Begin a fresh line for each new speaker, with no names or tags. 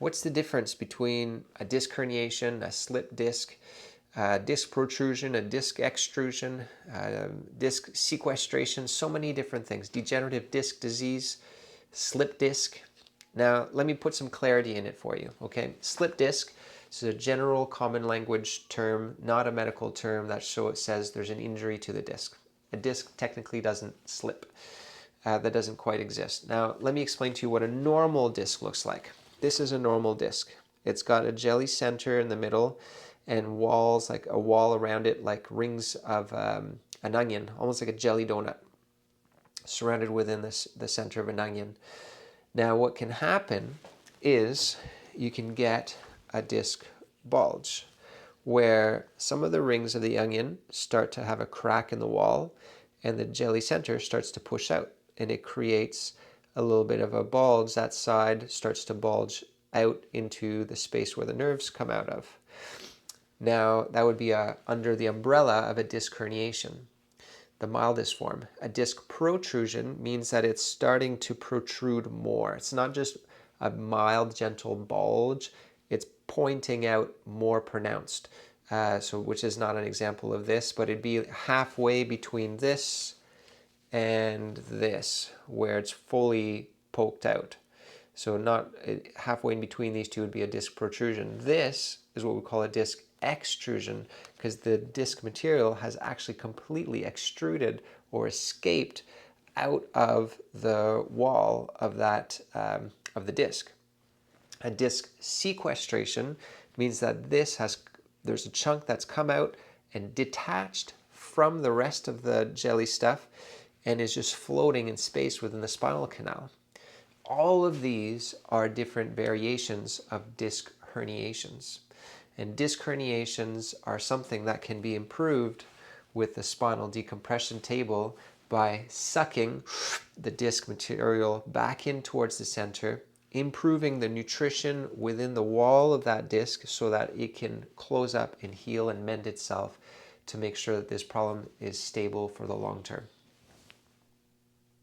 What's the difference between a disc herniation, a slip disc, disc protrusion, a disc extrusion, disc sequestration, so many different things. Degenerative disc disease, slip disc. Now, let me put some clarity in it for you, okay? Slip disc is a general common language term, not a medical term that says there's an injury to the disc. A disc technically doesn't slip. That doesn't quite exist. Now, let me explain to you what a normal disc looks like. This is a normal disc. It's got a jelly center in the middle and walls, like a wall around it, like rings of an onion, almost like a jelly donut, surrounded within the center of an onion. Now, what can happen is you can get a disc bulge, where some of the rings of the onion start to have a crack in the wall, and the jelly center starts to push out, and it creates a little bit of a bulge. That side starts to bulge out into the space where the nerves come out of. Now, that would be under the umbrella of a disc herniation, the mildest form. A disc protrusion means that it's starting to protrude more. It's not just a mild, gentle bulge. It's pointing out more pronounced. Which is not an example of this, but it'd be halfway between this and this, where it's fully poked out. So not halfway in between these two would be a disc protrusion. This is what we call a disc extrusion, because the disc material has actually completely extruded or escaped out of the wall of that of the disc. A disc sequestration means that there's a chunk that's come out and detached from the rest of the jelly stuff and is just floating in space within the spinal canal. All of these are different variations of disc herniations. And disc herniations are something that can be improved with the spinal decompression table by sucking the disc material back in towards the center, improving the nutrition within the wall of that disc so that it can close up and heal and mend itself to make sure that this problem is stable for the long term.